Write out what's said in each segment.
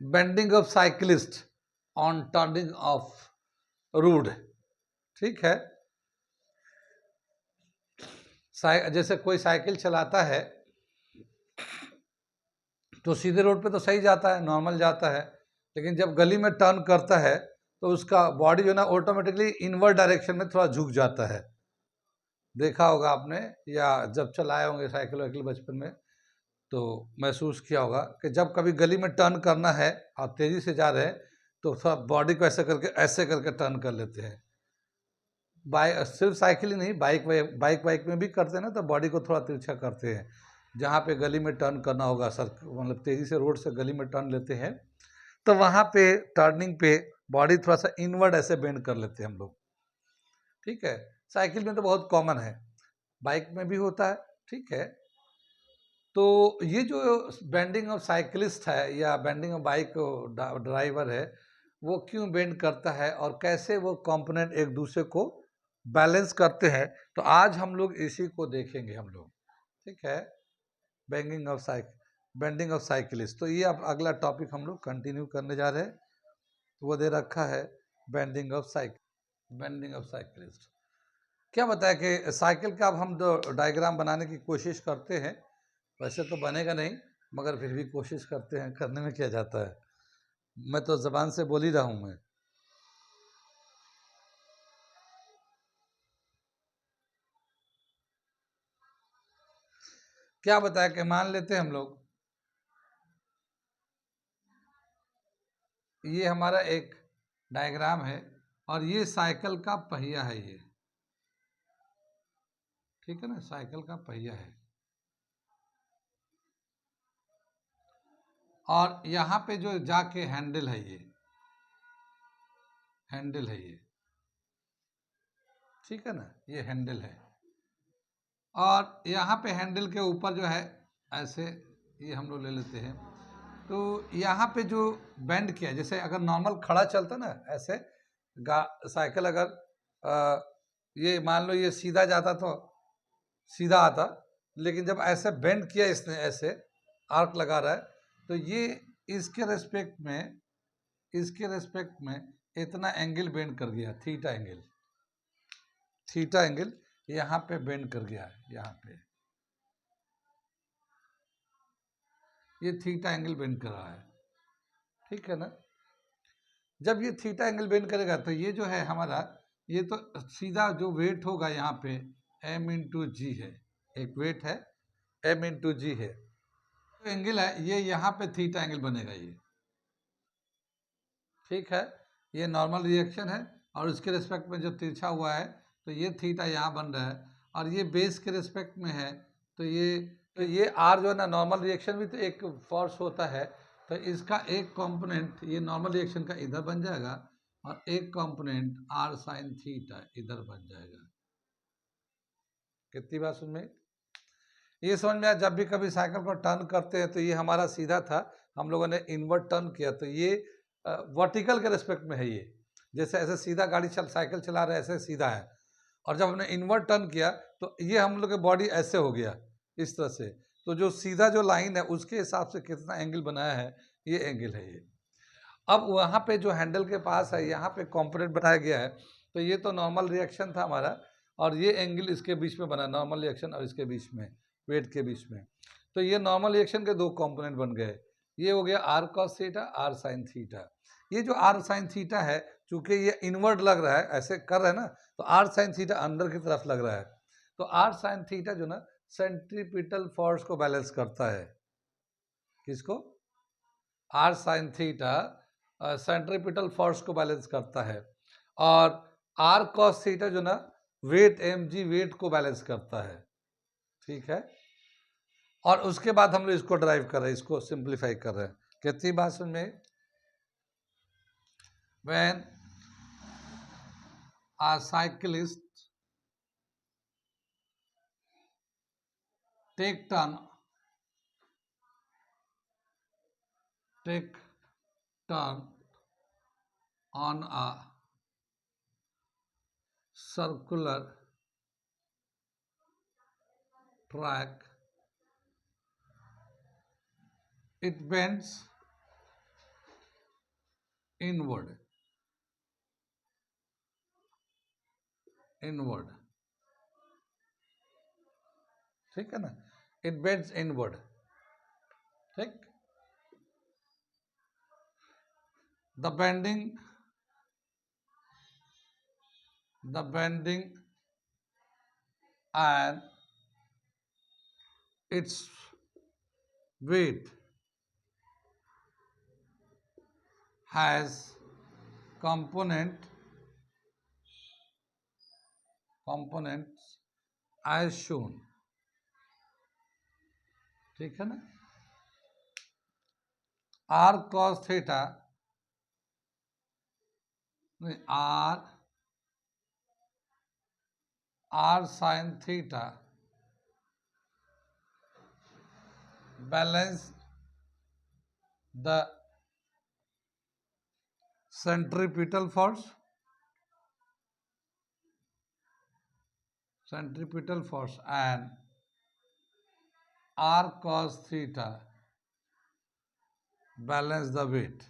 Bending of cyclist on turning of road. ठीक है, जैसे कोई साइकिल चलाता है तो सीधे रोड पे तो सही जाता है, नॉर्मल जाता है, लेकिन जब गली में टर्न करता है तो उसका बॉडी जो है ना ऑटोमेटिकली इनवर्ड डायरेक्शन में थोड़ा झुक जाता है। देखा होगा आपने, या जब चलाए होंगे साइकिल वाइकिल बचपन में तो महसूस किया होगा कि जब कभी गली में टर्न करना है, आप तेजी से जा रहे हैं तो थोड़ा बॉडी को ऐसे करके टर्न कर लेते हैं। बाइक, सिर्फ साइकिल ही नहीं, बाइक में भी करते हैं ना, तो बॉडी को थोड़ा तिरछा करते हैं। जहाँ पे गली में टर्न करना होगा, सर मतलब तेजी से रोड से गली में टर्न लेते हैं, तो वहाँ पे टर्निंग पे बॉडी थोड़ा सा इनवर्ड ऐसे बेंड कर लेते हैं हम लोग। ठीक है, साइकिल में तो बहुत कॉमन है, बाइक में भी होता है। ठीक है, तो ये जो बेंडिंग ऑफ साइकिलिस्ट है या बेंडिंग ऑफ बाइक ड्राइवर है, वो क्यों बेंड करता है और कैसे वो कंपोनेंट एक दूसरे को बैलेंस करते हैं, तो आज हम लोग इसी को देखेंगे हम लोग। ठीक है, बेंडिंग ऑफ साइकिलिस्ट। तो ये अब अगला टॉपिक हम लोग कंटिन्यू करने जा रहे हैं। वो दे रखा है बेंडिंग ऑफ साइकिलिस्ट। क्या बताया कि साइकिल का अब हम डायग्राम बनाने की कोशिश करते हैं, वैसे तो बनेगा नहीं मगर फिर भी कोशिश करते हैं, करने में क्या जाता है, मैं तो जबान से बोल ही रहा हूं मैं। क्या बताया कि मान लेते हैं हम लोग, ये हमारा एक डायग्राम है और ये साइकिल का पहिया है ये। ठीक है ना, साइकिल का पहिया है और यहाँ पे जो जाके हैंडल है ये, हैंडल है ये। ठीक है ना, ये हैंडल है और यहाँ पे हैंडल के ऊपर जो है ऐसे, ये हम लोग ले लेते हैं। तो यहाँ पे जो बेंड किया, जैसे अगर नॉर्मल खड़ा चलता ना ऐसे साइकिल, अगर ये मान लो ये सीधा जाता तो सीधा आता, लेकिन जब ऐसे बेंड किया इसने, ऐसे आर्क लगा रहा है, तो ये इसके रेस्पेक्ट में इतना एंगल बेंड कर गया, थीटा एंगल यहाँ पे बेंड कर गया है, यहाँ पे ये थीटा एंगल बेंड कर रहा है। ठीक है ना, जब ये थीटा एंगल बेंड करेगा तो ये जो है हमारा, ये तो सीधा जो वेट होगा यहाँ पे m इंटू जी है, एक वेट है m इंटू जी है, तो एंगल है ये, यहाँ पे थीटा एंगल बनेगा ये। ठीक है, ये नॉर्मल रिएक्शन है और उसके रिस्पेक्ट में जो तिरछा हुआ है तो ये थीटा यहाँ बन रहा है, और ये बेस के रिस्पेक्ट में है तो ये आर जो है ना, नॉर्मल रिएक्शन भी तो एक फोर्स होता है, तो इसका एक कंपोनेंट ये नॉर्मल रिएक्शन का इधर बन जाएगा और एक कंपोनेंट आर साइन थीटा इधर बन जाएगा। कितनी बात समझ में, ये समझ में आया। जब भी कभी साइकिल को टर्न करते हैं तो ये हमारा सीधा था, हम लोगों ने इनवर्ट टर्न किया तो ये वर्टिकल के रिस्पेक्ट में है ये, जैसे ऐसे सीधा साइकिल चला रहे ऐसे सीधा है, और जब हमने इनवर्ट टर्न किया तो ये हम लोग की बॉडी ऐसे हो गया इस तरह से, तो जो सीधा जो लाइन है उसके हिसाब से कितना एंगल बनाया है, ये एंगल है ये। अब वहाँ पे जो हैंडल के पास है यहाँ पे कंपोनेंट बनाया गया है, तो ये तो नॉर्मल रिएक्शन था हमारा, और ये एंगल इसके बीच में बना, नॉर्मल रिएक्शन और इसके बीच में, वेट के बीच में, तो ये नॉर्मल रिएक्शन के दो कंपोनेंट बन गए। ये हो गया R cos theta, R sine theta. ये जो आर साइन थीटा है, चूंकि ये इनवर्ड लग रहा है, ऐसे कर रहे हैं ना, तो आर साइन थीटा अंदर की तरफ लग रहा है, तो आर साइन थीटा जो ना सेंट्रीपिटल फोर्स को बैलेंस करता है। किसको? R sine theta centripetal force को बैलेंस करता है, और आर कॉस थीटा जो ना वेट mg वेट को बैलेंस करता है। ठीक है, और उसके बाद हम लोग इसको ड्राइव कर रहे हैं, इसको सिंप्लीफाई कर रहे हैं। कितनी बात समझ में? When a cyclist take turn on a circular track, it bends inward, inward, ठीक है ना, इट बेंड्स इनवर्ड, ठीक। The bending and its weight has components as shown, ठीक है ना। r cos theta r sin theta balance the centripetal force and r cos theta balance the weight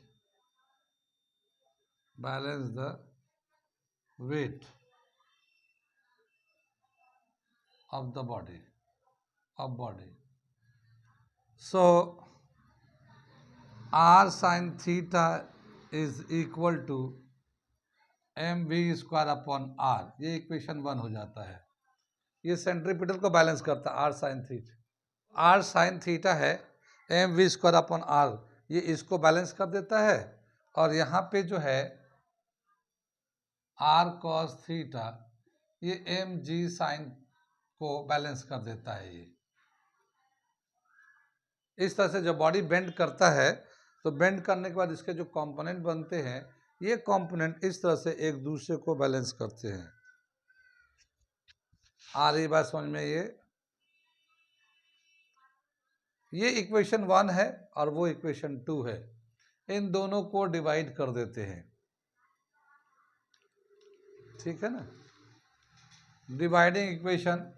of the body. So r sin theta is equal to mv square upon r, ये equation 1 हो जाता है। ये centripetal को balance करता है, r sin theta है mv square upon r, ये इसको बैलेंस कर देता है। और यहाँ पे जो है r cos थीटा ये mg sin को बैलेंस कर देता है। ये इस तरह से जब बॉडी बेंड करता है तो बेंड करने के बाद इसके जो कंपोनेंट बनते हैं, ये कंपोनेंट इस तरह से एक दूसरे को बैलेंस करते हैं। आ रही बात समझ में? ये इक्वेशन 1 है और वो इक्वेशन 2 है, इन दोनों को डिवाइड कर देते हैं, ठीक है ना। डिवाइडिंग इक्वेशन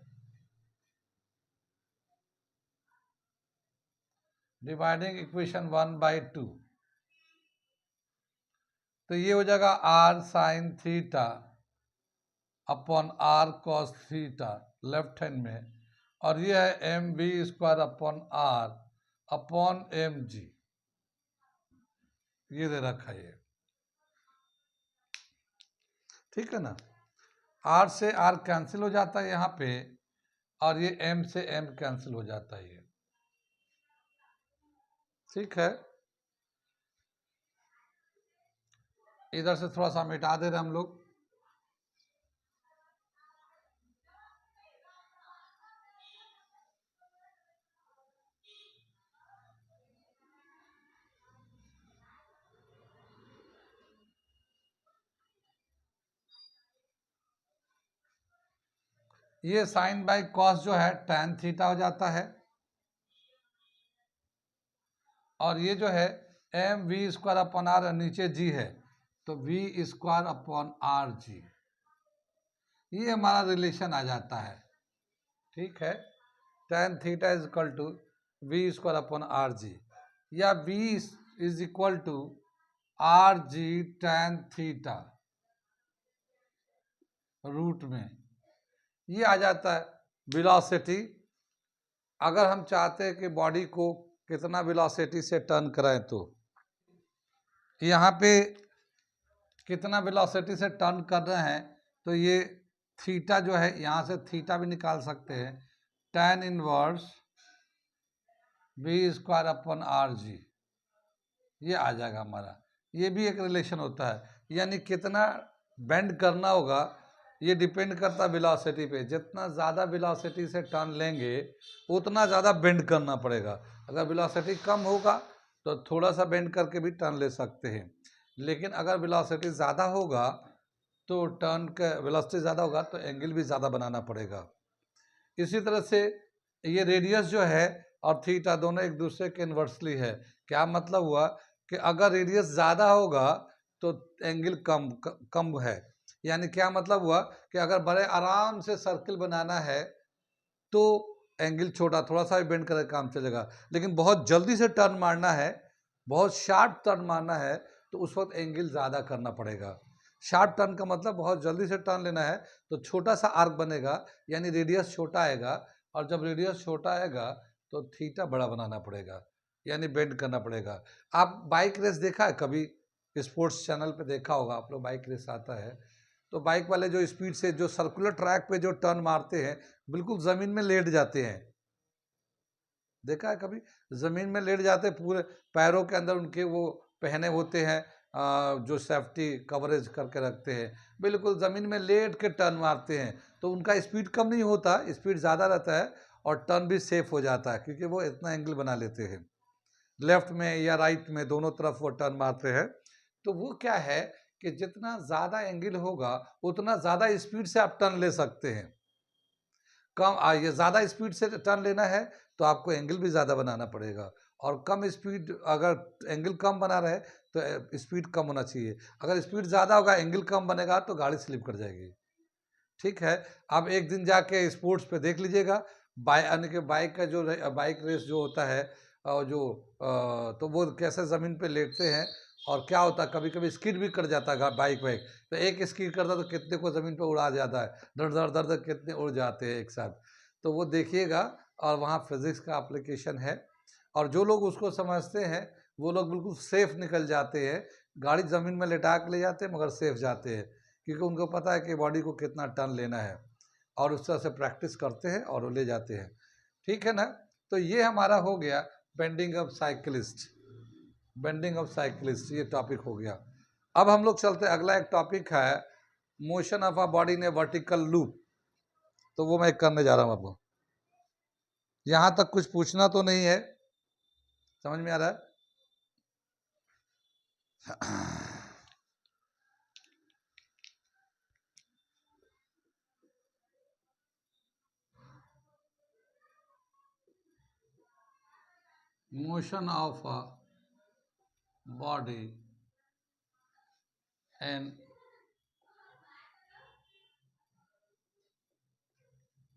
1/2, तो ये हो जाएगा r sin theta upon r cos theta left hand में, और ये है mv square upon r upon mg, ये दे रखा है, ठीक है ना। r से r कैंसिल हो जाता है यहाँ पे, और ये m से m कैंसिल हो जाता है, ये ठीक है। इधर से थोड़ा सा मिटा दे रहे हम लोग। ये साइन बाई कॉस जो है tan थीटा हो जाता है, और ये जो है M V square upon R, नीचे जी है तो V square upon R G, ये हमारा रिलेशन आ जाता है, ठीक है। tan theta is equal to V square upon R G, या v is equal to R G tan theta root में, ये आ जाता है वेलोसिटी। अगर हम चाहते हैं कि बॉडी को कितना वेलोसिटी से टर्न कराएं, तो यहाँ पे कितना वेलोसिटी से टर्न कर रहे हैं, तो ये थीटा जो है, यहाँ से थीटा भी निकाल सकते हैं, tan inverse V square upon R G, ये आ जाएगा हमारा। ये भी एक रिलेशन होता है, यानी कितना बेंड करना होगा ये डिपेंड करता है वेलोसिटी पे। जितना ज़्यादा वेलोसिटी से टर्न लेंगे उतना ज़्यादा बेंड करना पड़ेगा। अगर वेलोसिटी कम होगा तो थोड़ा सा बेंड करके भी टर्न ले सकते हैं, लेकिन अगर वेलोसिटी ज़्यादा होगा तो टर्न का वेलोसिटी ज़्यादा होगा तो एंगल भी ज़्यादा बनाना पड़ेगा। इसी तरह से ये रेडियस जो है और थीटा दोनों एक दूसरे के इन्वर्सली है। क्या मतलब हुआ कि अगर रेडियस ज़्यादा होगा तो एंगल कम है, यानी क्या मतलब हुआ कि अगर बड़े आराम से सर्किल बनाना है तो एंगल छोटा, थोड़ा सा भी बेंड करके काम चलेगा, लेकिन बहुत जल्दी से टर्न मारना है, बहुत शार्प टर्न मारना है, तो उस वक्त एंगल ज़्यादा करना पड़ेगा। शार्प टर्न का मतलब बहुत जल्दी से टर्न लेना है, तो छोटा सा आर्क बनेगा, यानी रेडियस छोटा आएगा, और जब रेडियस छोटा आएगा तो थीटा बड़ा बनाना पड़ेगा, यानी बेंड करना पड़ेगा। आप बाइक रेस देखा है कभी? स्पोर्ट्स चैनल पे देखा होगा आप लोग, बाइक रेस आता है तो बाइक वाले जो स्पीड से जो सर्कुलर ट्रैक पे जो टर्न मारते हैं, बिल्कुल ज़मीन में लेट जाते हैं। देखा है कभी? ज़मीन में लेट जाते हैं, पूरे पैरों के अंदर उनके वो पहने होते हैं जो सेफ्टी कवरेज करके रखते हैं, बिल्कुल ज़मीन में लेट के टर्न मारते हैं, तो उनका स्पीड कम नहीं होता, स्पीड ज़्यादा रहता है और टर्न भी सेफ हो जाता है, क्योंकि वो इतना एंगल बना लेते हैं। लेफ्ट में या राइट में दोनों तरफ वो टर्न मारते हैं। तो वो क्या है कि जितना ज़्यादा एंगल होगा उतना ज़्यादा स्पीड से आप टर्न ले सकते हैं। ये ज़्यादा स्पीड से टर्न लेना है तो आपको एंगल भी ज़्यादा बनाना पड़ेगा, और कम स्पीड, अगर एंगल कम बना रहे तो स्पीड कम होना चाहिए। अगर स्पीड ज़्यादा होगा, एंगल कम बनेगा तो गाड़ी स्लिप कर जाएगी। ठीक है, आप एक दिन जाके स्पोर्ट्स पे देख लीजिएगा, यानी कि बाइक का जो बाइक रेस जो होता है तो वो कैसे ज़मीन पे लेटते हैं, और क्या होता है कभी कभी स्किड भी कर जाता है बाइक वाइक, तो एक स्किड करता है तो कितने को ज़मीन पे उड़ा जाता है, दर दर दर दर कितने उड़ जाते हैं एक साथ। तो वो देखिएगा, और वहाँ फिज़िक्स का एप्लीकेशन है, और जो लोग उसको समझते हैं वो लोग बिल्कुल सेफ निकल जाते हैं। गाड़ी ज़मीन में लेटा के ले जाते हैं मगर सेफ जाते हैं, क्योंकि उनको पता है कि बॉडी को कितना टर्न लेना है, और उस तरह से प्रैक्टिस करते हैं और वो ले जाते हैं। ठीक है ना? तो ये हमारा हो गया bending of cyclist, bending of cyclist, ये टॉपिक हो गया। अब हम लोग चलते हैं, अगला एक टॉपिक है motion of a body in a vertical loop, तो वो मैं करने जा रहा हूँ आपको। यहाँ तक कुछ पूछना तो नहीं है, समझ में आ रहा है? Motion of a body and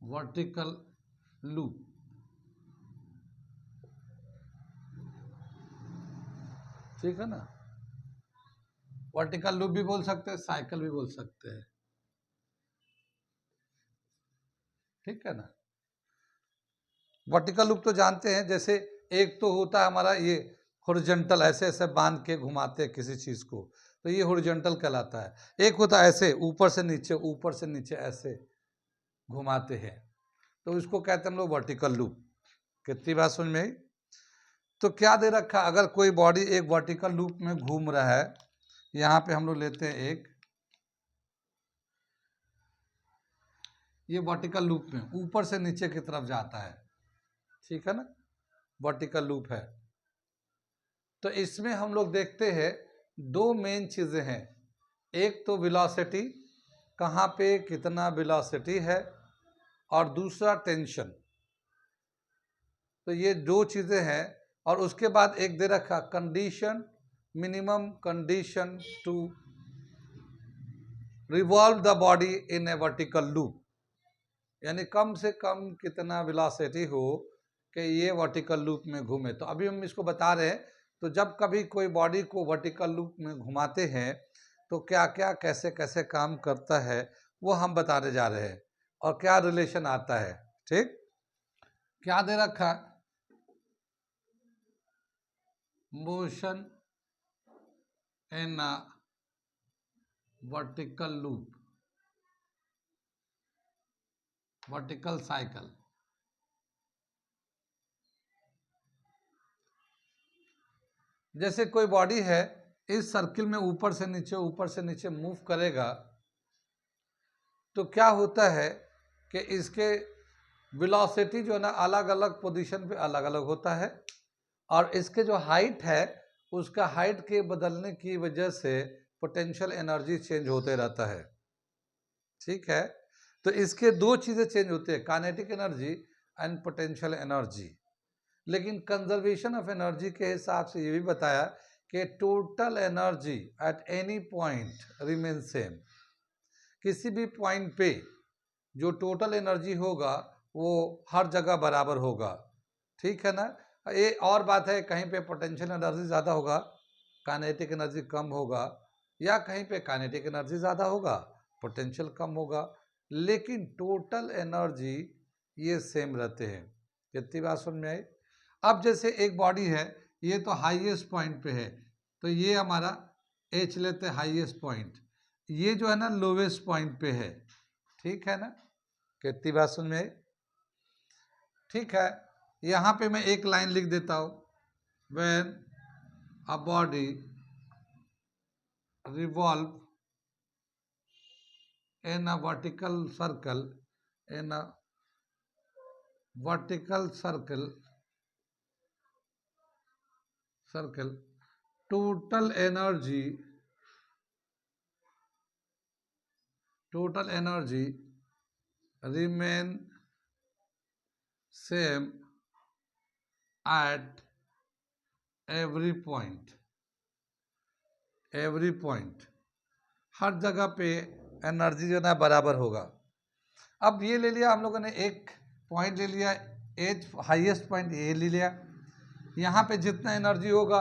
vertical loop, ठीक है ना? वर्टिकल लूप भी बोल सकते हैं, साइकिल भी बोल सकते हैं, ठीक है ना? वर्टिकल लूप तो जानते हैं, जैसे एक तो होता है हमारा ये हॉरिजॉन्टल, ऐसे ऐसे बांध के घुमाते हैं किसी चीज को, तो ये हॉरिजॉन्टल कहलाता है। एक होता है ऐसे ऊपर से नीचे, ऊपर से नीचे ऐसे घुमाते हैं, तो इसको कहते हैं हम लोग वर्टिकल लूप। कितनी बात समझ में आई? तो क्या दे रखा, अगर कोई बॉडी एक वर्टिकल लूप में घूम रहा है, यहाँ पे हम लोग लेते हैं एक, ये वर्टिकल लूप में ऊपर से नीचे की तरफ जाता है, ठीक है ना? वर्टिकल लूप है, तो इसमें हम लोग देखते हैं दो मेन चीजें हैं। एक तो वेलोसिटी, कहाँ पे कितना वेलोसिटी है, और दूसरा टेंशन। तो ये दो चीजें हैं, और उसके बाद एक दे रखा condition, minimum condition to revolve the body in a vertical loop, यानी कम से कम कितना वेलोसिटी हो कि ये वर्टिकल लूप में घूमे। तो अभी हम इसको बता रहे हैं, तो जब कभी कोई बॉडी को वर्टिकल लूप में घुमाते हैं तो क्या क्या कैसे कैसे काम करता है वो हम बताने जा रहे हैं, और क्या रिलेशन आता है। ठीक, क्या दे रखा, motion in a vertical loop, vertical cycle. जैसे कोई बॉडी है, इस सर्किल में ऊपर से नीचे मूव करेगा, तो क्या होता है कि इसके वेलोसिटी जो है ना अलग अलग पोजीशन पे अलग अलग होता है, और इसके जो हाइट है उसका हाइट के बदलने की वजह से पोटेंशियल एनर्जी चेंज होते रहता है। ठीक है, तो इसके दो चीजें चेंज होती है, kinetic energy and potential energy. लेकिन कंजर्वेशन ऑफ एनर्जी के हिसाब से ये भी बताया कि total energy at any point remain same. किसी भी पॉइंट पे जो टोटल एनर्जी होगा वो हर जगह बराबर होगा, ठीक है ना? ये और बात है, कहीं पे पोटेंशियल एनर्जी ज़्यादा होगा काइनेटिक एनर्जी कम होगा, या कहीं पे काइनेटिक एनर्जी ज़्यादा होगा, पोटेंशियल कम होगा, लेकिन टोटल एनर्जी ये सेम रहते हैं। कितनी बात समझ में आई? अब जैसे एक बॉडी है, ये तो हाईएस्ट पॉइंट पे है, तो ये हमारा एच लेते हैं हाईएस्ट पॉइंट, ये जो है ना लोवेस्ट पॉइंट पे है, ठीक है ना? कितनी बात समझ में आई? ठीक है, यहाँ पे मैं एक लाइन लिख देता हूँ, when a body revolve in a vertical circle, in a vertical circle total energy remain same at every point, हर जगह पे एनर्जी जो ना बराबर होगा। अब ये ले लिया हम लोगों ने, एक पॉइंट ले लिया, एज हाईएस्ट पॉइंट ये ले लिया, यहाँ पे जितना एनर्जी होगा,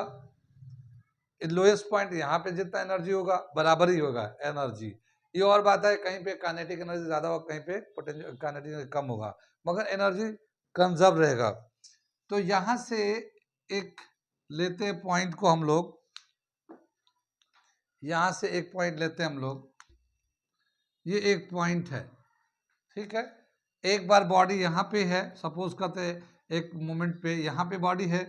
लोएस्ट पॉइंट यहाँ पे जितना एनर्जी होगा बराबर ही होगा एनर्जी। ये और बात है, कहीं पे काइनेटिक एनर्जी ज़्यादा होगा, कहीं पे पोटेंशियल काइनेटिक एनर्जी कम होगा, मगर एनर्जी कंजर्व रहेगा। तो यहाँ से एक लेते हैं पॉइंट को हम लोग, यहाँ से एक पॉइंट लेते हैं हम लोग, ये एक पॉइंट है, ठीक है। एक बार बॉडी यहाँ पे है, सपोज करते हैं एक मोमेंट पे यहाँ पे बॉडी है,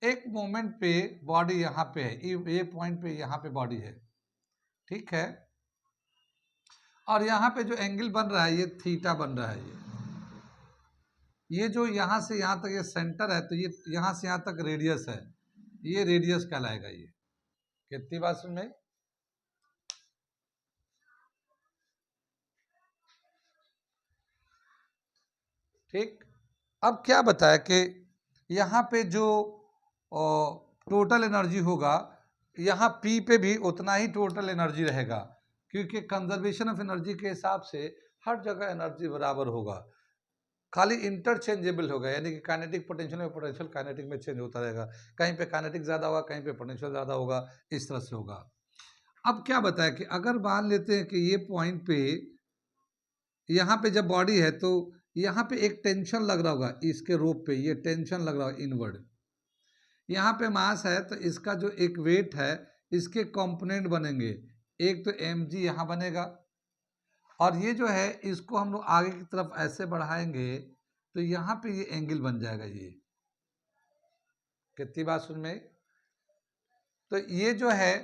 एक मोमेंट पे बॉडी यहाँ पे है, ये पॉइंट पे यहाँ पे बॉडी है, ठीक है। और यहाँ पे जो एंगल बन रहा है ये थीटा बन रहा है, ये जो यहाँ से यहाँ तक ये सेंटर है, तो ये यहाँ से यहाँ तक रेडियस है, ये रेडियस कहलाएगा। ये कितनी बात समझ में? ठीक। अब क्या बताया कि यहाँ पे जो टोटल एनर्जी होगा, यहाँ P पे भी उतना ही टोटल एनर्जी रहेगा, क्योंकि कंजर्वेशन ऑफ एनर्जी के हिसाब से हर जगह एनर्जी बराबर होगा, खाली इंटरचेंजेबल होगा, यानी कि काइनेटिक पोटेंशियल में पोटेंशियल काइनेटिक में चेंज होता रहेगा, कहीं पे काइनेटिक ज़्यादा होगा, कहीं पे पोटेंशियल ज़्यादा होगा, इस तरह से होगा। अब क्या बताया कि अगर मान लेते हैं कि ये पॉइंट पे यहाँ पे जब बॉडी है, तो यहाँ पे एक टेंशन लग रहा होगा, इसके रोप पे ये टेंशन लग रहा होगा इनवर्ड। यहाँ पे मास है, तो इसका जो एक वेट है, इसके कंपोनेंट बनेंगे, एक तो mg यहाँ बनेगा, और ये जो है इसको हम लोग आगे की तरफ ऐसे बढ़ाएंगे, तो यहाँ पे ये एंगल बन जाएगा। ये कितनी बात सुन में? तो ये जो है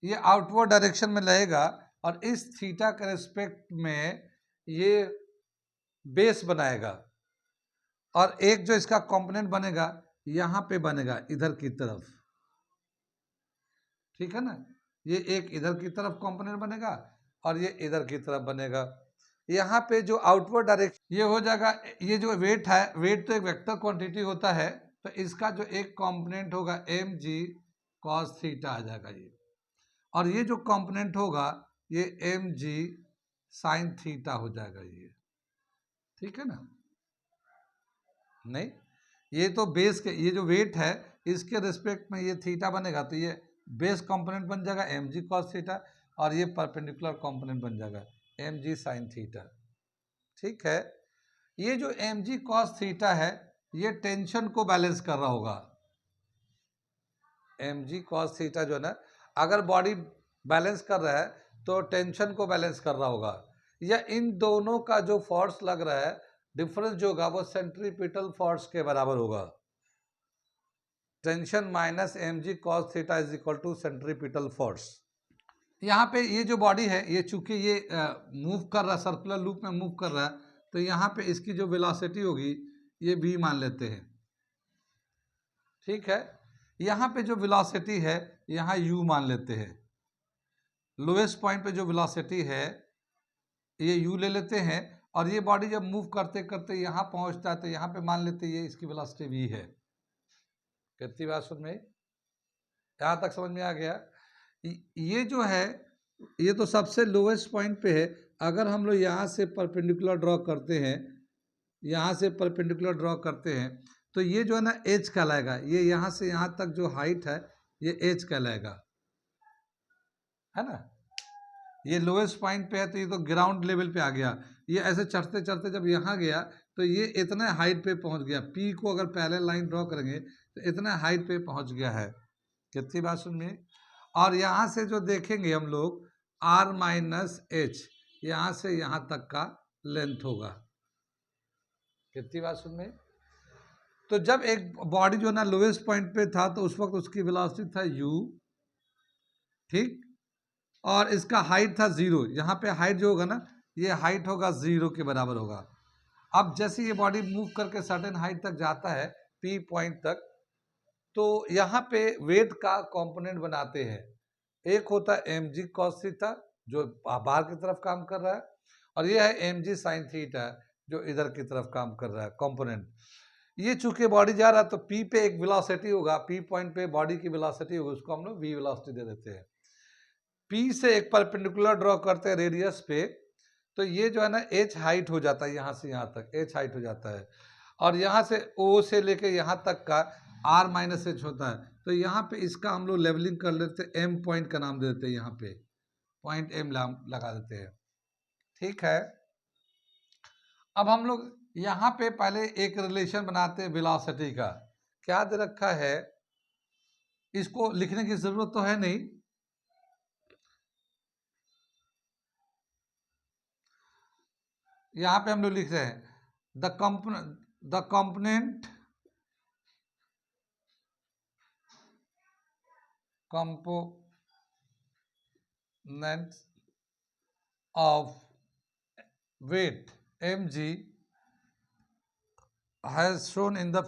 ये आउटवर्ड डायरेक्शन में रहेगा, और इस थीटा के रिस्पेक्ट में ये बेस बनाएगा, और एक जो इसका कंपोनेंट बनेगा यहाँ पे बनेगा इधर की तरफ, ठीक है ना। ये एक इधर की तरफ कंपोनेंट बनेगा और ये इधर की तरफ बनेगा। यहाँ पे जो आउटवर्ड डायरेक्शन ये हो जाएगा, ये जो वेट है, वेट तो एक वेक्टर क्वांटिटी होता है, तो इसका जो एक कंपोनेंट होगा mg cos थीटा आ जाएगा ये, और ये जो कंपोनेंट होगा ये mg sin थीटा हो जाएगा ये, ठीक है ना। नहीं, ये तो बेस के, ये जो वेट है इसके रिस्पेक्ट में ये थीटा बनेगा, तो ये बेस कंपोनेंट बन जाएगा mg cos थीटा, और ये परपेंडिकुलर कंपोनेंट बन जाएगा mg sin थीटा, ठीक है। ये जो mg cos थीटा है ये टेंशन को बैलेंस कर रहा होगा, mg cos थीटा जो है ना, अगर बॉडी बैलेंस कर रहा है तो टेंशन को बैलेंस कर रहा होगा, या इन दोनों का जो फोर्स लग रहा है डिफरेंस जो होगा वो सेंट्रीपिटल फोर्स के बराबर होगा। Tension minus mg cos theta is equal to centripetal force. यहाँ पे ये जो बॉडी है, ये चूंकि ये मूव कर रहा है, सर्कुलर लूप में मूव कर रहा है, तो यहाँ पे इसकी जो वेलोसिटी होगी ये v मान लेते हैं, ठीक है। यहाँ पे जो वेलोसिटी है यहाँ u मान लेते हैं, लोएस्ट पॉइंट पे जो वेलोसिटी है ये u ले लेते हैं, और ये बॉडी जब मूव करते करते यहाँ पहुँचता है तो यहाँ पे मान लेते हैं ये इसकी वेलोसिटी v है। कितनी बात सुन में? यहाँ तक समझ में आ गया? ये जो है ये तो सबसे लोएस्ट पॉइंट पे है, अगर हम लोग यहाँ से परपेंडिकुलर ड्रॉ करते हैं, यहाँ से परपेंडिकुलर ड्रॉ करते हैं, तो ये जो है ना एज कहलाएगा, ये यहाँ से यहाँ तक जो हाइट है ये एज कहलाएगा, है ना। ये लोएस्ट पॉइंट पे है तो ये तो ग्राउंड लेवल पे आ गया। ये ऐसे चढ़ते चढ़ते जब यहाँ गया तो ये इतने हाइट पे पहुंच गया। पी को अगर पहले लाइन ड्रॉ करेंगे तो इतने हाइट पे पहुंच गया है। कितनी बात सुनिए। और यहाँ से जो देखेंगे हम लोग आर माइनस एच, यहाँ से यहाँ तक का लेंथ होगा। कितनी बात सुनिए। तो जब एक बॉडी जो है ना लोएस्ट पॉइंट पे था तो उस वक्त उसकी वेलोसिटी था u, ठीक, और इसका हाइट था 0। यहाँ पे हाइट जो होगा ना ये हाइट होगा 0 के बराबर होगा। अब जैसे ये बॉडी मूव करके सर्टेन हाइट तक जाता है P पॉइंट तक, तो यहाँ पे वेट का कंपोनेंट बनाते हैं। एक होता है mg cos थीटा जो बाहर की तरफ काम कर रहा है, और ये है mg sin थीटा जो इधर की तरफ काम कर रहा है कंपोनेंट। ये चूंकि बॉडी जा रहा है तो P पे एक वेलोसिटी होगा, P पॉइंट पे बॉडी की वेलोसिटी होगी, उसको हम लोग v वेलोसिटी दे देते हैं। P से एक परपेंडिकुलर ड्रॉ करते हैं रेडियस पे, तो ये जो है ना h हाइट हो जाता है, यहाँ से यहाँ तक h हाइट हो जाता है, और यहाँ से O से लेके यहाँ तक का r माइनस एच होता है। तो यहाँ पे इसका हम लोग लेवलिंग कर लेते हैं, m पॉइंट का नाम दे देते हैं, यहाँ पे पॉइंट m लगा देते हैं। ठीक है। अब हम लोग यहाँ पे पहले एक रिलेशन बनाते हैं वेलोसिटी का। क्या दे रखा है, इसको लिखने की जरूरत तो है नहीं, यहाँ पे हम लोग लिख रहे हैं the component of weight mg has shown in the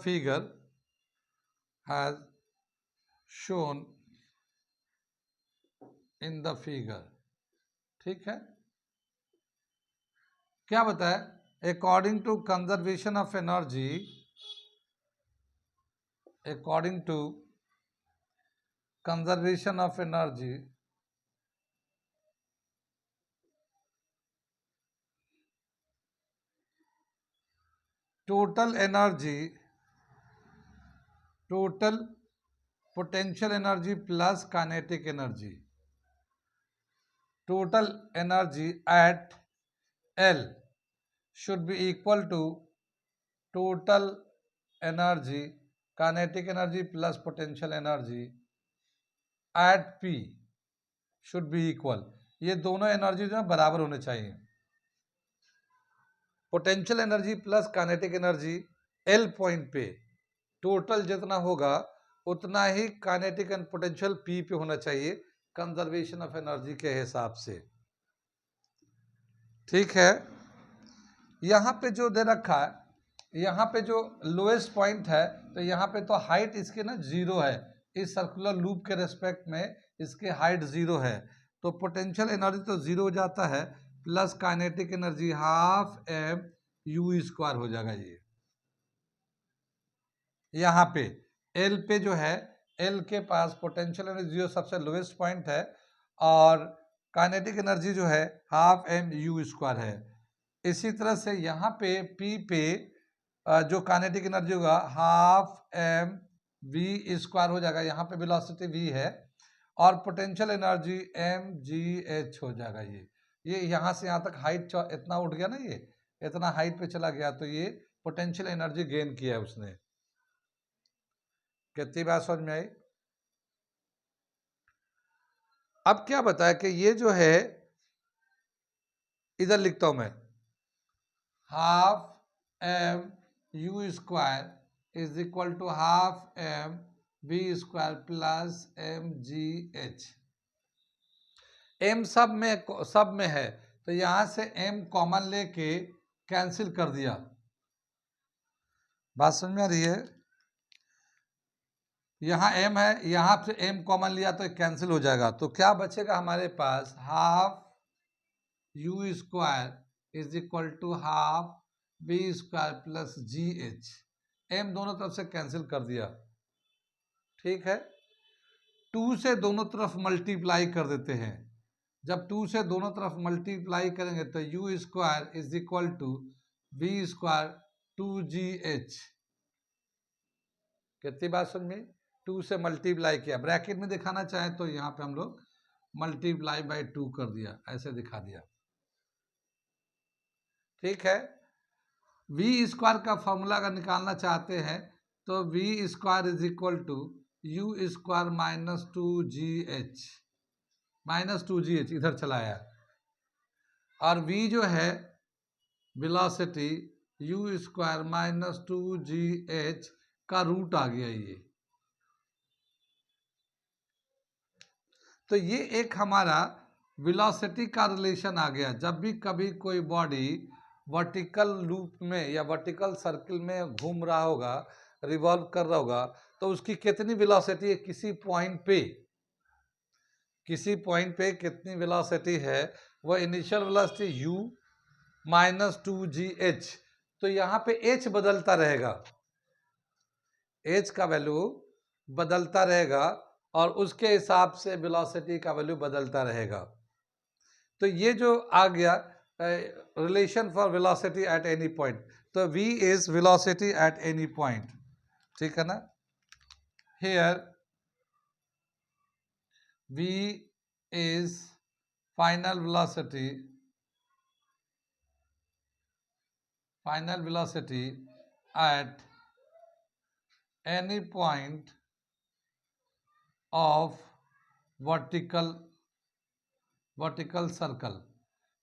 figure, ठीक है। क्या बताया, according to conservation of energy, total potential energy plus kinetic energy, total energy at L should be equal to total energy kinetic energy plus potential energy at P should be equal। ये दोनों energy जो है बराबर होने चाहिए। Potential energy plus kinetic energy L point पे total जितना होगा उतना ही काइनेटिक एंड पोटेंशियल P पे होना चाहिए कंजर्वेशन ऑफ एनर्जी के हिसाब से। ठीक है। यहाँ पे जो दे रखा है, यहाँ पे जो लोएस्ट पॉइंट है तो यहाँ पे तो हाइट इसके ना 0 है, इस सर्कुलर लूप के रेस्पेक्ट में इसके हाइट 0 है, तो पोटेंशियल एनर्जी तो 0 हो जाता है plus kinetic energy half m u square हो जाएगा। ये यहाँ पे L पे जो है, L के पास पोटेंशियल एनर्जी 0 सबसे लोएस्ट पॉइंट है, और काइनेटिक एनर्जी जो है हाफ m u स्क्वायर है। इसी तरह से यहाँ पे P पे जो काइनेटिक एनर्जी होगा हाफ m v स्क्वायर हो जाएगा, यहाँ पे वेलोसिटी v है, और potential energy m g h हो जाएगा। ये यहाँ से यहाँ तक हाइट इतना उठ गया ना, ये इतना हाइट पे चला गया, तो ये पोटेंशियल एनर्जी गेन किया है उसने। कितनी बात समझ में आई। अब क्या बताया कि ये जो है, इधर लिखता हूं मैं, half m u square is equal to half m v square plus m g h। m सब में है तो यहां से m कॉमन लेके कैंसिल कर दिया। बात समझ में आ रही है। यहाँ m है, यहाँ से m कॉमन लिया तो कैंसिल हो जाएगा, तो क्या बचेगा हमारे पास, half u square is equal to half v square plus g h. m दोनों तरफ से कैंसिल कर दिया। ठीक है। 2 से दोनों तरफ मल्टीप्लाई कर देते हैं। जब 2 से दोनों तरफ मल्टीप्लाई करेंगे तो u square is equal to v square 2gh। कितनी बात समझ में, 2 से मल्टीप्लाई किया, ब्रैकेट में दिखाना चाहे तो यहाँ पे हम लोग मल्टीप्लाई बाय 2 कर दिया, ऐसे दिखा दिया। ठीक है, वी स्क्वायर का फॉर्मूला अगर निकालना चाहते हैं तो V square is equal to U square minus 2GH, minus 2GH इधर चला आया, और v जो है velocity you square minus 2GH का रूट आ गया ये। तो ये एक हमारा वेलोसिटी का रिलेशन आ गया। जब भी कभी कोई बॉडी वर्टिकल लूप में या वर्टिकल सर्किल में घूम रहा होगा, रिवॉल्व कर रहा होगा, तो उसकी कितनी वेलोसिटी है, किसी पॉइंट पे कितनी वेलोसिटी है, वो initial velocity u minus 2GH। तो यहाँ पे h बदलता रहेगा, h का वैल्यू बदलता रहेगा और उसके हिसाब से वेलोसिटी का वैल्यू बदलता रहेगा। तो ये जो आ गया relation for velocity at any point, तो v is velocity at any point, ठीक है ना। Here v is final velocity at any point of vertical circle,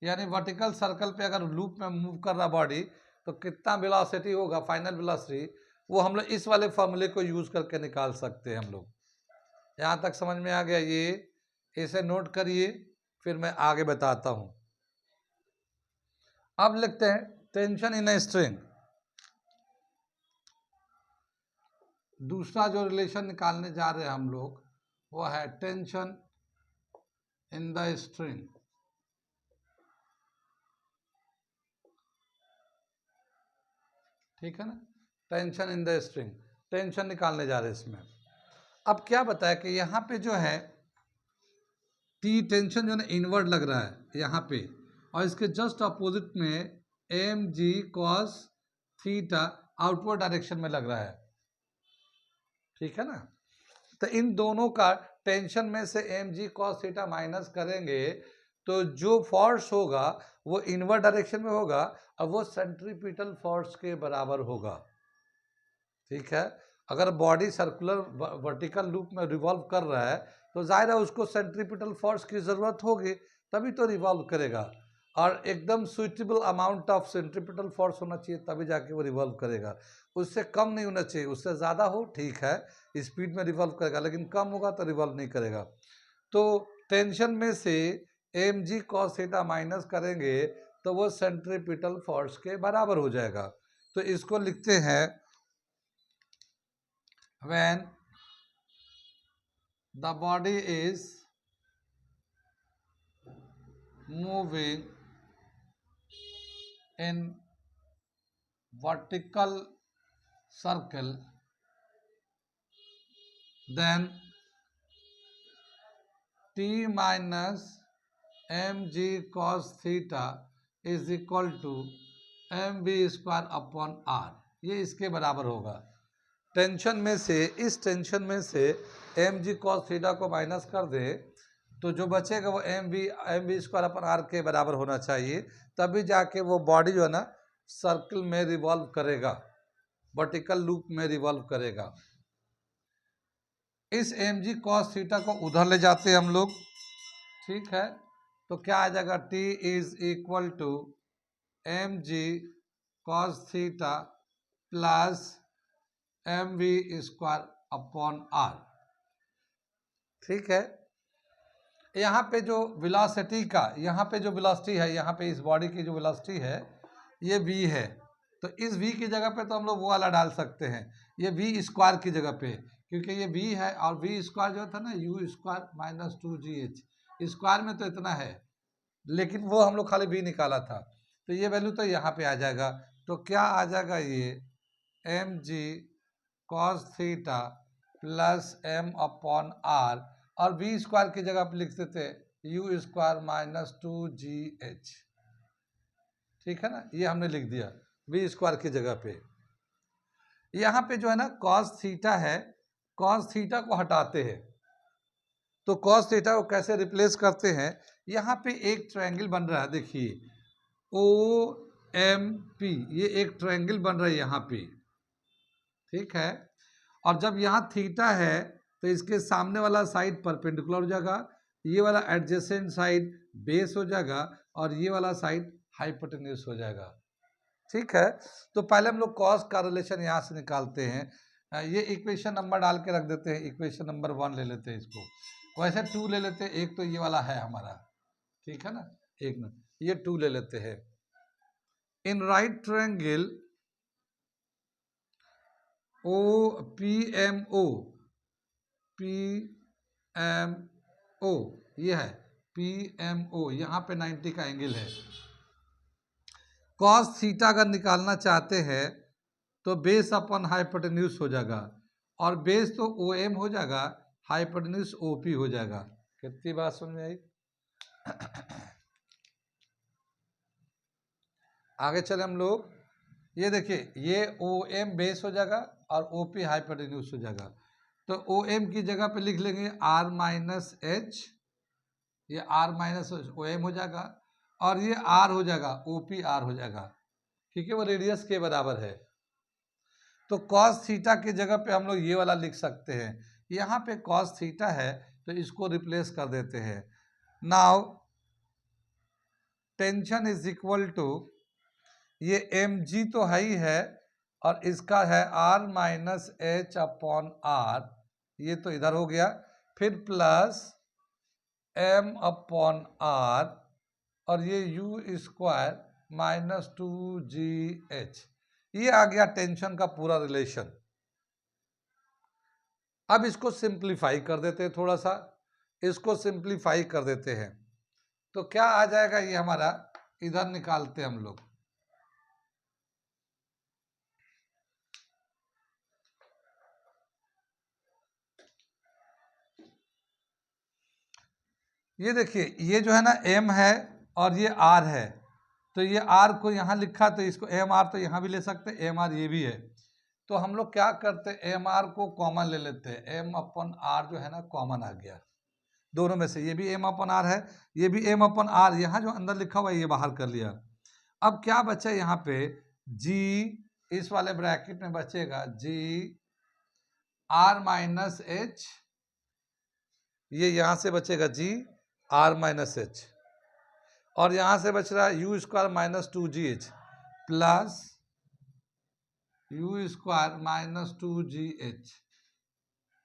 यानी वर्टिकल सर्कल पे अगर लूप में मूव कर रहा बॉडी तो कितना वेलोसिटी होगा, फाइनल वेलोसिटी, वो हम लोग इस वाले फॉर्मूले को यूज करके निकाल सकते हैं हम लोग। यहाँ तक समझ में आ गया, ये इसे नोट करिए, फिर मैं आगे बताता हूँ। अब लिखते हैं टेंशन इन ए स्ट्रिंग। दूसरा जो रिलेशन निकालने जा रहे हैं हम लोग वो है टेंशन इन द स्ट्रिंग। ठीक है ना, tension in the string, tension निकालने जा रहे हैं इसमें। अब क्या बताया कि यहाँ पे जो है टी टेंशन जो है इनवर्ड लग रहा है यहाँ पे, और इसके जस्ट अपोजिट में mg cos theta outward direction में लग रहा है। ठीक है ना, तो इन दोनों का टेंशन में से mg cos थीटा माइनस करेंगे तो जो फोर्स होगा वो इनवर्ड डायरेक्शन में होगा और वो सेंट्रीपिटल फोर्स के बराबर होगा। ठीक है, अगर बॉडी सर्कुलर वर्टिकल लूप में रिवॉल्व कर रहा है तो जाहिर है उसको सेंट्रीपिटल फोर्स की ज़रूरत होगी, तभी तो रिवॉल्व करेगा, और एकदम suitable amount of centripetal force होना चाहिए तभी जाके वो रिवॉल्व करेगा। उससे कम नहीं होना चाहिए, उससे ज़्यादा हो ठीक है, स्पीड में रिवॉल्व करेगा, लेकिन कम होगा तो रिवॉल्व नहीं करेगा। तो टेंशन में से mg cos थीटा माइनस करेंगे तो वो सेंट्रीपिटल फोर्स के बराबर हो जाएगा। तो इसको लिखते हैं when the body is moving in vertical circle, then t minus mg cos theta is equal to mv square upon r, ये इसके बराबर होगा। टेंशन में से, इस टेंशन में से mg cos थीटा को माइनस कर दे तो जो बचेगा वो mv स्क्वायर अपन r के बराबर होना चाहिए, तभी जाके वो बॉडी जो है ना सर्कल में रिवॉल्व करेगा, वर्टिकल लूप में रिवॉल्व करेगा। इस mg cos थीटा को उधर ले जाते हैं हम लोग। ठीक है, तो क्या आ जाएगा, t is equal to mg cos theta plus mv square upon r। ठीक है, यहाँ पे जो वेलोसिटी का, यहाँ पे जो वेलोसिटी है, यहाँ पे इस बॉडी की जो वेलोसिटी है ये v है, तो इस v की जगह पे तो हम लोग वो वाला डाल सकते हैं, ये v स्क्वायर की जगह पे, क्योंकि ये v है और v स्क्वायर जो था ना u square minus 2gh, square में तो इतना है, लेकिन वो हम लोग खाली v निकाला था, तो ये वैल्यू तो यहाँ पे आ जाएगा। तो क्या आ जाएगा, ये mg cos theta plus m अपॉन r, और v स्क्वायर की जगह पे लिख देते u स्क्वायर माइनस 2gh। ठीक है ना, ये हमने लिख दिया v स्क्वायर की जगह पे। यहाँ पे जो है ना cos थीटा है, cos थीटा को हटाते हैं, तो कॉस थीटा को कैसे रिप्लेस करते हैं, यहाँ पे एक ट्रायंगल बन रहा है, देखिए OMP, ये एक ट्रायंगल बन रहा है यहाँ पे, ठीक है। और जब यहाँ थीटा है तो इसके सामने वाला साइड परपेंडिकुलर हो जाएगा, ये वाला एडजेसेंट साइड बेस हो जाएगा और ये वाला साइड हाइपोटेन्यूज हो जाएगा, ठीक है। तो पहले हम लोग कॉस का रिलेशन यहाँ से निकालते हैं। ये इक्वेशन नंबर डाल के रख देते हैं, इक्वेशन नंबर 1 ले लेते हैं इसको, वैसे 2 ले लेते हैं, एक तो ये वाला है हमारा, ठीक है ना, एक ना, ये 2 ले लेते हैं। इन राइट ट्रायंगल PMO, ये है PMO, यहाँ पे 90 का एंगल है। कॉस थीटा अगर निकालना चाहते हैं तो बेस अपन हाइपोटेन्यूज हो जाएगा, और बेस तो OM हो जाएगा, हाइपोटेन्यूज OP हो जाएगा। कितनी बात समझ में आई? आगे चले हम लोग, ये देखिए ये OM बेस हो जाएगा और OP हाइपोटेन्यूज हो जाएगा। तो OM की जगह पे लिख लेंगे R माइनस H, ये R माइनस OM हो जाएगा, और ये R हो जाएगा, OP R हो जाएगा, क्योंकि वो रेडियस के बराबर है। तो cos थीटा की जगह पे हम लोग ये वाला लिख सकते हैं, यहाँ पे cos थीटा है तो इसको रिप्लेस कर देते हैं। Now tension is equal to, ये mg तो है ही है, और इसका है R minus H upon R, ये तो इधर हो गया, फिर प्लस M अपॉन R, और ये U स्क्वायर माइनस 2GH, ये आ गया टेंशन का पूरा रिलेशन। अब इसको सिंप्लीफाई कर देते हैं, थोड़ा सा इसको सिंप्लीफाई कर देते हैं, तो क्या आ जाएगा, ये हमारा इधर निकालते हैं हम लोग। ये देखिए ये जो है ना M है और ये R है, तो ये R को यहाँ लिखा तो इसको MR तो यहाँ भी ले सकते हैं, MR ये भी है। तो हम लोग क्या करते हैं, MR को कॉमन ले लेते हैं, M अपन R जो है ना कॉमन आ गया दोनों में से, ये भी M अपन R है, ये भी M अपन R, यहाँ जो अंदर लिखा हुआ है ये बाहर कर लिया। अब क्या बचा यहाँ पे, G, इस वाले ब्रैकेट में बचेगा G R माइनस H, ये यहाँ से बचेगा G R माइनस H, और यहाँ से बच रहा है U square minus 2GH plus U square minus 2GH,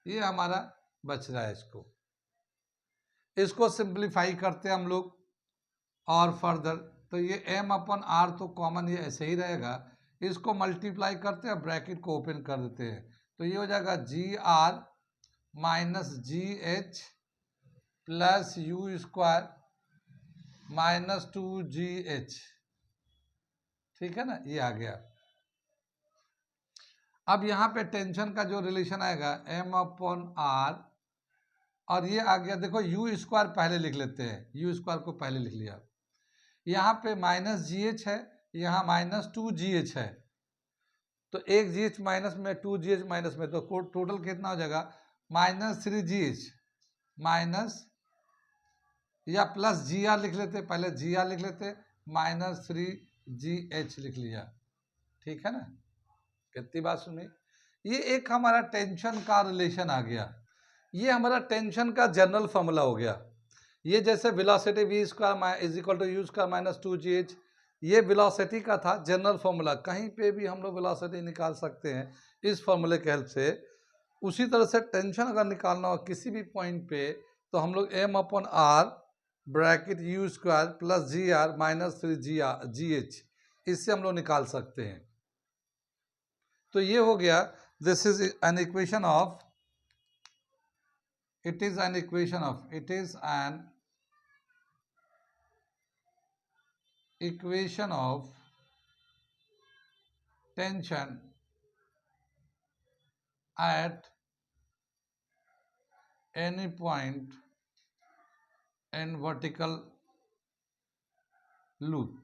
ये हमारा बच रहा है। इसको सिंप्लीफाई करते हैं हम लोग और फर्दर, तो ये M अपन R तो कॉमन ये ऐसे ही रहेगा, इसको मल्टीप्लाई करते हैं, ब्रैकेट को ओपन कर देते हैं, तो ये हो जाएगा GR minus GH plus U square minus 2GH, ठीक है ना, ये आ गया। अब यहाँ पे टेंशन का जो रिलेशन आएगा M अपॉन R, और ये आ गया, देखो U स्क्वायर पहले लिख लेते हैं, U स्क्वायर को पहले लिख लिया, यहाँ पे माइनस GH है, यहाँ माइनस 2GH है, तो एक GH माइनस में 2GH माइनस में, तो टोटल कितना हो जाएगा, माइनस 3GH माइनस, या प्लस GR लिख लेते, पहले GR लिख लेते, माइनस 3GH लिख लिया, ठीक है ना। कितनी बात सुनी, ये एक हमारा टेंशन का रिलेशन आ गया, ये हमारा टेंशन का जनरल फॉर्मूला हो गया। ये जैसे velocity V square is equal to U square minus 2GH, ये वेलोसिटी का था जनरल फॉर्मूला, कहीं पे भी हम लोग वेलोसिटी निकाल सकते हैं इस फॉर्मूले के हेल्प से। उसी तरह से टेंशन अगर निकालना हो किसी भी पॉइंट पे, तो हम लोग M अपॉन R bracket U square plus GR minus 3GH, इससे हम लोग निकाल सकते हैं। तो ये हो गया, this is an equation of, it is an equation of tension at any point in vertical loop।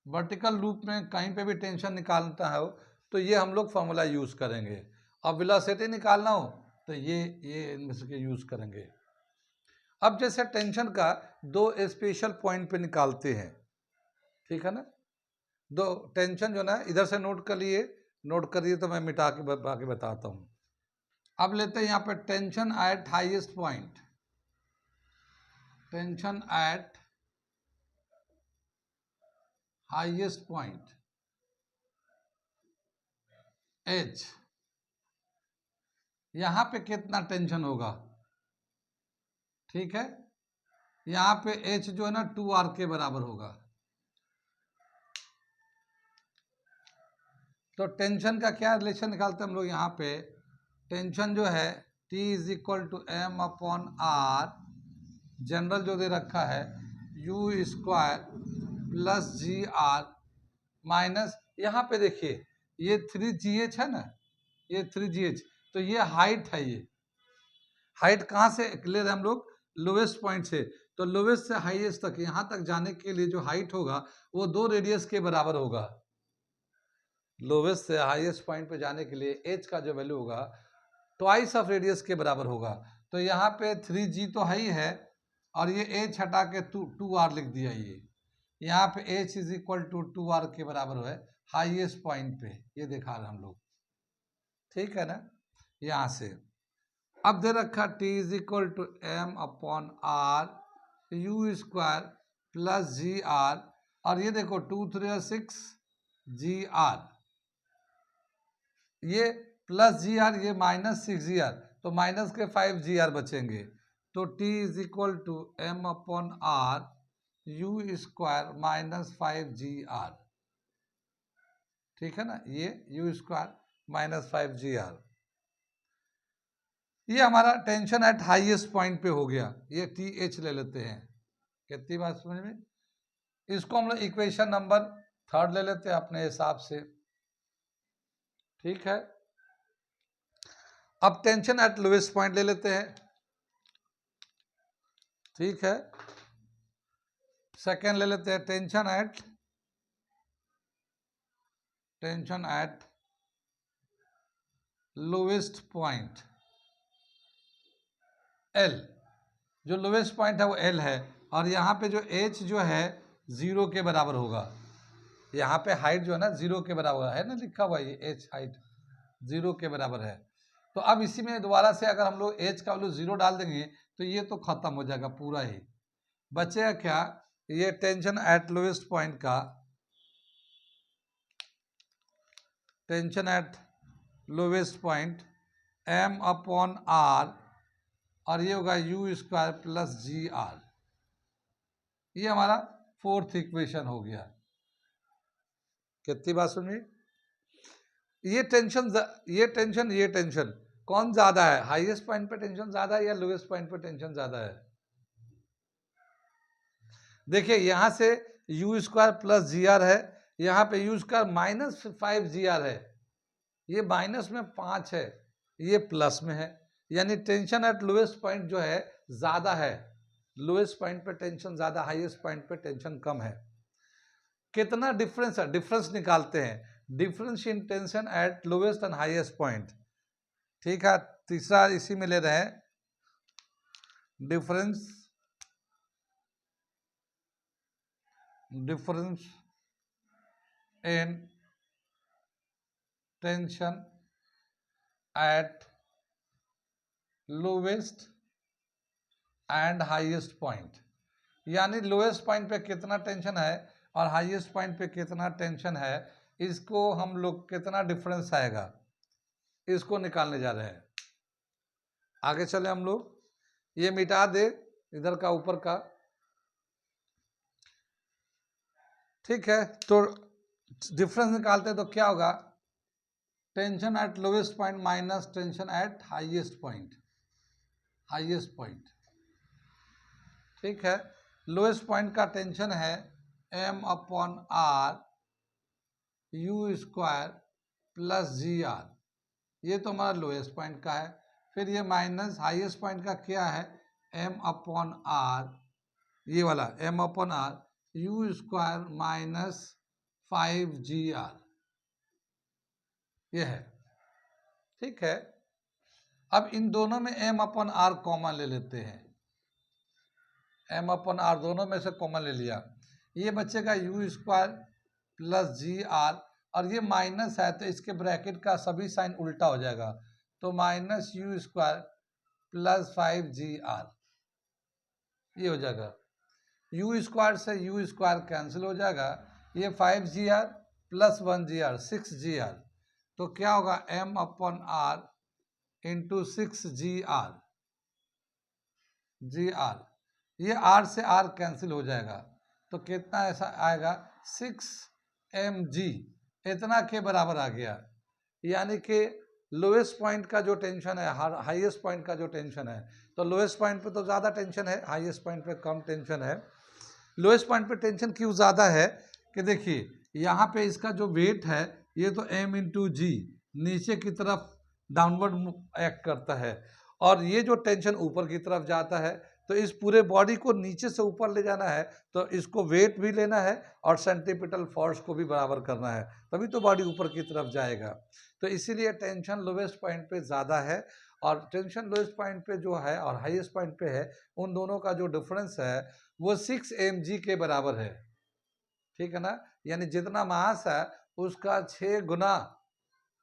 Vertical loop में कहीं पे भी टेंशन निकालता है तो ये हम लोग फॉर्मूला यूज करेंगे, और वेलोसिटी निकालना हो तो ये इनमें से यूज करेंगे। अब जैसे टेंशन का दो स्पेशल पॉइंट पे निकालते हैं, ठीक है ना। दो टेंशन जो ना इधर से नोट करिए तो मैं मिटा के बाकी बताता हूँ। अब लेते हैं यहाँ पे tension at highest point, tension at highest point H, यहाँ पे कितना टेंशन होगा, ठीक है। यहाँ पे एच जो है ना 2r के बराबर होगा। तो टेंशन का क्या रिलेशन निकालते हैं हम लोग, यहाँ पे टेंशन जो है T is equal to M upon R, general जो दे रखा है U square plus G R minus, यहाँ पे देखिए ये 3GH है ना, ये 3GH, तो ये हाइट है। ये हाइट कहाँ से ले रहे हैं हम लोग, लोवेस्ट पॉइंट से। तो लोवेस्ट से हाईएस्ट तक, यहाँ तक जाने के लिए जो हाइट होगा वो 2 रेडियस के बराबर होगा। लोवेस्ट से हाईएस्ट पॉइंट पे जाने के लिए एच का जो वैल्यू होगा ट्वाइस ऑफ रेडियस के बराबर होगा। तो यहाँ पे 3G तो है ही है, और ये एच हटा के 2R लिख दिया। ये यहाँ पे H is equal to 2R के बराबर है हाईएस्ट पॉइंट पे, ये दिखा रहे हम लोग, ठीक है ना। यहाँ से अब दे रखा T is equal to M upon R U square plus G R, और ये देखो 2 3 6 जी आर, ये प्लस जी आर, ये माइनस 6GR, तो माइनस के 5GR बचेंगे। तो T is equal to M upon R U square minus 5GR, ठीक है ना। ये यू स्क्वायर माइनस 5GR, ये हमारा टेंशन एट हाईएस्ट पॉइंट पे हो गया। ये TH ले लेते हैं, कितनी बात समझ में। इसको हम लोग इक्वेशन नंबर 3 ले लेते हैं अपने हिसाब से, ठीक है। अब टेंशन एट लोएस्ट पॉइंट ले लेते हैं, ठीक है। सेकेंड ले लेते हैं tension at lowest point L, जो लोएस्ट पॉइंट है वो L है, और यहाँ पे जो H जो है 0 के बराबर होगा। यहाँ पे हाइट जो है ना 0 के बराबर है ना, लिखा हुआ ये H हाइट 0 के बराबर है। तो अब इसी में दोबारा से अगर हम लोग H का वैल्यू 0 डाल देंगे तो ये तो खत्म हो जाएगा पूरा ही। बचेगा क्या, ये टेंशन एट लोएस्ट पॉइंट का, tension at lowest point m अपॉन r, और ये होगा U square plus G R. ये हमारा फोर्थ इक्वेशन हो गया। कितनी बात सुनिए, ये टेंशन कौन ज्यादा है, हाईएस्ट पॉइंट पे टेंशन ज्यादा है या लोएस्ट पॉइंट पे टेंशन ज्यादा है। देखिए यहां से U square plus G R है, यहाँ पे यू स्क्वायर माइनस 5GR है, ये माइनस में 5 है, ये प्लस में है, यानी टेंशन एट लोएस्ट पॉइंट जो है ज्यादा है। लोएस्ट पॉइंट पे टेंशन ज्यादा, हाईएस्ट पॉइंट पे टेंशन कम है। कितना डिफरेंस है, डिफरेंस निकालते हैं, difference in tension at lowest and highest point, ठीक है। तीसरा इसी में ले रहे हैं, difference in tension eight lowest and highest point, यानी लोएस्ट पॉइंट पे कितना टेंशन है और हाईएस्ट पॉइंट पे कितना टेंशन है, इसको हम लोग कितना डिफरेंस आएगा इसको निकालने जा रहे हैं। आगे चले हम लोग, ये मिटा दे इधर का ऊपर का, ठीक है। तो डिफरेंस निकालते हैं तो क्या होगा, tension at lowest point minus tension at highest point, ठीक है। लोएस्ट पॉइंट का टेंशन है m अपॉन R U square plus G R, ये तो हमारा लोएस्ट पॉइंट का है। फिर ये माइनस हाईएस्ट पॉइंट का क्या है, m अपॉन आर, ये वाला m अपॉन R U square minus 5GR, ये है, ठीक है। अब इन दोनों में m अपॉन आर कॉमन ले लेते हैं, एम अपन आर दोनों में से कॉमन ले लिया, ये बचेगा U square plus G R, और ये माइनस है तो इसके ब्रैकेट का सभी साइन उल्टा हो जाएगा, तो minus you square plus 5GR ये हो जाएगा। यू स्क्वायर से यू स्क्वायर कैंसिल हो जाएगा, ये 5GR प्लस 1GR 6GR, तो क्या होगा m upon are into 6GR, ये r से r कैंसिल हो जाएगा, तो कितना ऐसा आएगा 6mg, इतना के बराबर आ गया। यानी कि लोएस्ट पॉइंट का जो टेंशन है, हाईएस्ट पॉइंट का जो टेंशन है, तो लोएस्ट पॉइंट पे तो ज़्यादा टेंशन है, हाईएस्ट पॉइंट पे कम टेंशन है। लोएस्ट पॉइंट पे टेंशन क्यों ज़्यादा है कि देखिए यहाँ पे इसका जो वेट है ये तो m इंटू जी नीचे की तरफ डाउनवर्ड एक्ट करता है, और ये जो टेंशन ऊपर की तरफ जाता है, तो इस पूरे बॉडी को नीचे से ऊपर ले जाना है, तो इसको वेट भी लेना है और सेंट्रीपिटल फोर्स को भी बराबर करना है, तभी तो बॉडी ऊपर की तरफ जाएगा। तो इसीलिए टेंशन लोवेस्ट पॉइंट पे ज़्यादा है, और टेंशन लोवेस्ट पॉइंट पे जो है और हाईएस्ट पॉइंट पे है, उन दोनों का जो डिफरेंस है वो 6mg के बराबर है, ठीक है ना। यानी जितना मास है उसका 6 गुना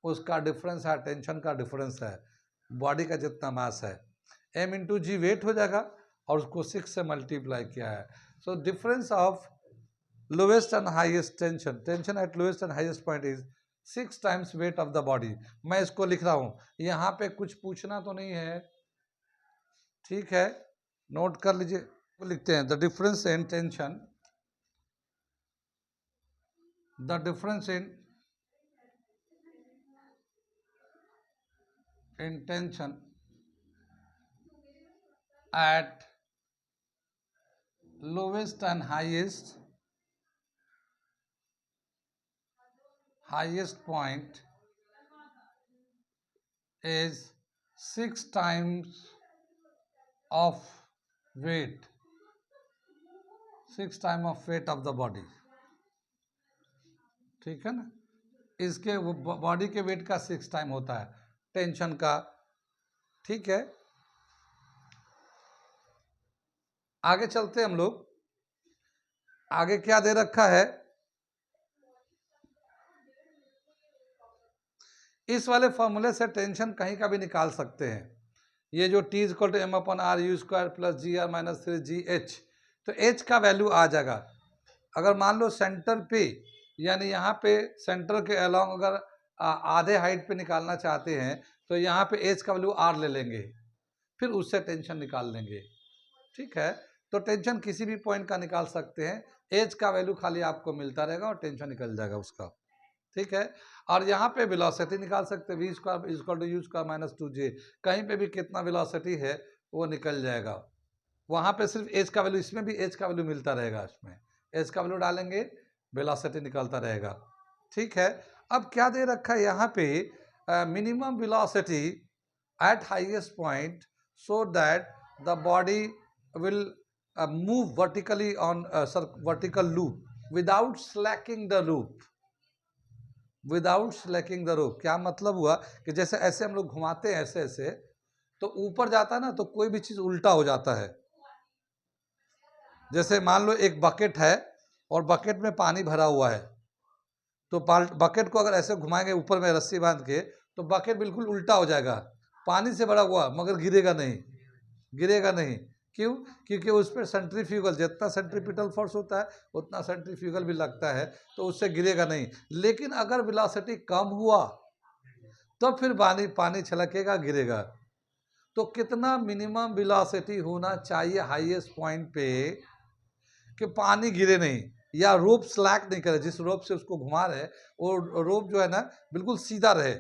उसका डिफरेंस है, टेंशन का डिफरेंस है, बॉडी का जितना मास है। m इंटू जी वेट हो जाएगा और उसको 6 से मल्टीप्लाई किया है। So difference of lowest and highest tension eight lowest and highest point is 6 times weight of the body. मैं इसको लिख रहा हूँ, यहाँ पे कुछ पूछना तो नहीं है, ठीक है, नोट कर लीजिए। लिखते हैं the difference in tension, the difference in tension at lowest and highest point is 6 times of weight, 6 times of weight of the body, ठीक है ना। इसके बॉडी के वेट का 6 टाइम होता है टेंशन का, ठीक है। आगे चलते हम लोग, आगे क्या दे रखा है, इस वाले फॉर्मूले से टेंशन कहीं का भी निकाल सकते हैं। ये जो T equal to M upon R U square plus G R minus 3GH, तो H का वैल्यू आ जाएगा। अगर मान लो सेंटर पे, यानी यहाँ पे सेंटर के अलोंग अगर आधे हाइट पे निकालना चाहते हैं, तो यहाँ पे H का वैल्यू R ले लेंगे, फिर उससे टेंशन निकाल लेंगे, ठीक है। तो टेंशन किसी भी पॉइंट का निकाल सकते हैं, H का वैल्यू खाली आपको मिलता रहेगा और टेंशन निकल जाएगा उसका, ठीक है। और यहाँ पे वेलोसिटी निकाल सकते हैं, v square equal to U square minus 2j, कहीं पे भी कितना वेलोसिटी है वो निकल जाएगा। वहाँ पे सिर्फ एच का वैल्यू, इसमें भी एच का वैल्यू मिलता रहेगा, इसमें एच का वैल्यू डालेंगे वेलोसिटी निकलता रहेगा, ठीक है। अब क्या दे रखा है यहाँ पे, minimum velocity at highest point so that the body will move vertically on vertical loop without Slaking the loop, without Slaking the rope. क्या मतलब हुआ कि जैसे ऐसे हम लोग घुमाते हैं ऐसे ऐसे, तो ऊपर जाता है ना, तो कोई भी चीज उल्टा हो जाता है। जैसे मान लो एक बकेट है और बकेट में पानी भरा हुआ है, तो बकेट को अगर ऐसे घुमाएंगे ऊपर में रस्सी बांध के, तो बकेट बिल्कुल उल्टा हो जाएगा, पानी से भरा हुआ मगर गिरेगा नहीं, गिरेगा नहीं। क्यों? क्योंकि उस पर सेंट्रीफ्यूगल, जितना सेंट्रीपिटल फोर्स होता है उतना सेंट्रीफ्यूगल भी लगता है, तो उससे गिरेगा नहीं। लेकिन अगर वेलोसिटी कम हुआ तो फिर पानी छलकेगा, गिरेगा। तो कितना मिनिमम वेलोसिटी होना चाहिए हाईएस्ट पॉइंट पे कि पानी गिरे नहीं, या रोप स्लैक नहीं करे, जिस रोप से उसको घुमा रहे वो रोप जो है ना बिल्कुल सीधा रहे,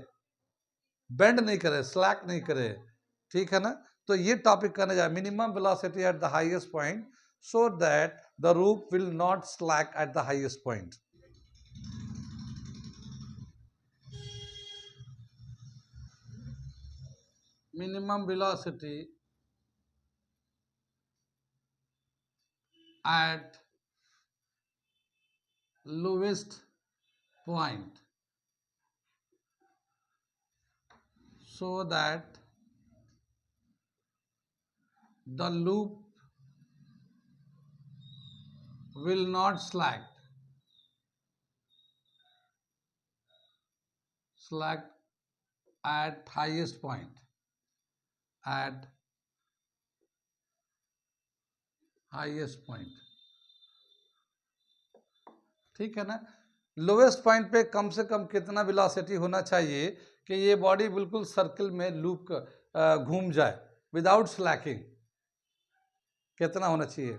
बेंड नहीं करे, स्लैक नहीं करे, ठीक है ना। तो ये टॉपिक करने जाए, minimum velocity at the highest point so that the rope will not slack eight the highest point. Minimum velocity at lowest point so that the loop will not slack at highest point, at highest point, ठीक है ना। Lowest point पे कम से कम कितना velocity होना चाहिए कि ये बॉडी बिल्कुल सर्कल में लूप घूम जाए विदाउट स्लैकिंग, कितना होना चाहिए।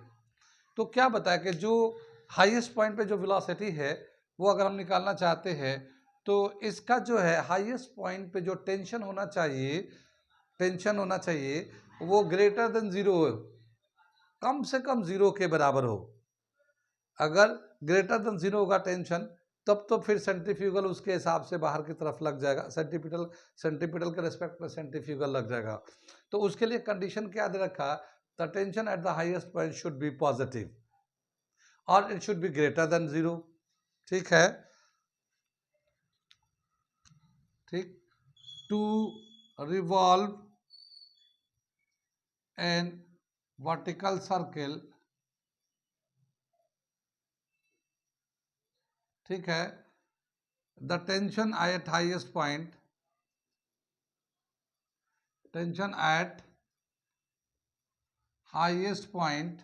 तो क्या बताया कि जो हाईएस्ट पॉइंट पे जो वेलोसिटी है वो अगर हम निकालना चाहते हैं तो इसका जो है हाईएस्ट पॉइंट पे जो टेंशन होना चाहिए वो ग्रेटर देन जीरो हो, कम से कम जीरो के बराबर हो। अगर ग्रेटर देन जीरो होगा टेंशन तब तो फिर सेंट्रीफ्यूगल उसके हिसाब से बाहर की तरफ लग जाएगा, सेंट्रीपिटल के रेस्पेक्ट में सेंट्रीफ्यूगल लग जाएगा। तो उसके लिए कंडीशन क्या दे रखा, the tension at the highest point should be positive और it should be greater than zero, ठीक है। ठीक, to revolve an vertical circle, ठीक है, the tension at highest point, tension at highest point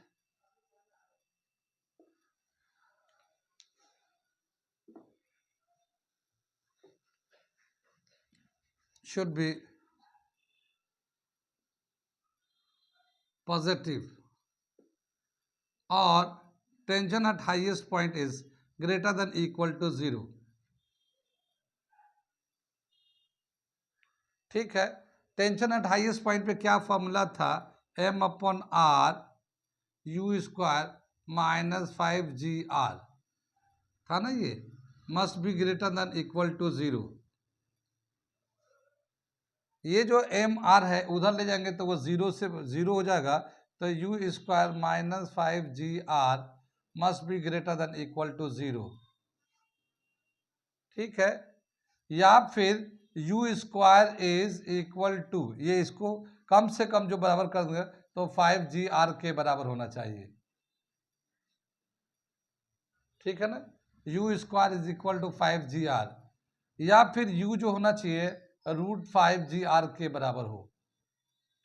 should be positive or tension at highest point is greater than equal to zero, ठीक है। Tension at highest point पे क्या formula था, m/r u square -5gr था ना, ये must be greater than equal to zero. ये जो mr है उधर ले जाएंगे तो वो जीरो से जीरो हो जाएगा, तो u square -5gr must be greater than equal to zero, ठीक है। या फिर u square is equal to, ये इसको कम से कम जो बराबर कर देंगे तो 5gr के बराबर होना चाहिए, ठीक है ना। u square is equal to 5gr, या फिर u जो होना चाहिए √5gr के बराबर हो।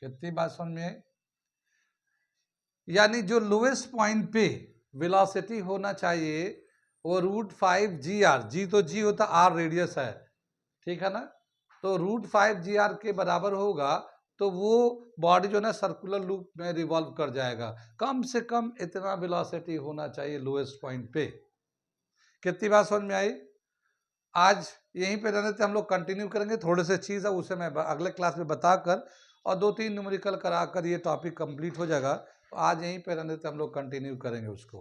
कितनी बात समझ में आई, यानी जो लोएस्ट पॉइंट पे वेलोसिटी होना चाहिए वो √5gr, जी तो जी होता r रेडियस है, ठीक है ना, तो √5gr के बराबर होगा तो वो बॉडी जो है सर्कुलर लूप में रिवॉल्व कर जाएगा। कम से कम इतना वेलोसिटी होना चाहिए लोएस्ट पॉइंट पे। कितनी बात समझ में आई। आज यहीं पे रहने से हम लोग कंटिन्यू करेंगे, थोड़े से चीज़ है उसे मैं अगले क्लास में बताकर और 2-3 न्यूमेरिकल कराकर ये टॉपिक कंप्लीट हो जाएगा। तो आज यहीं पे रहने से हम लोग कंटिन्यू करेंगे उसको।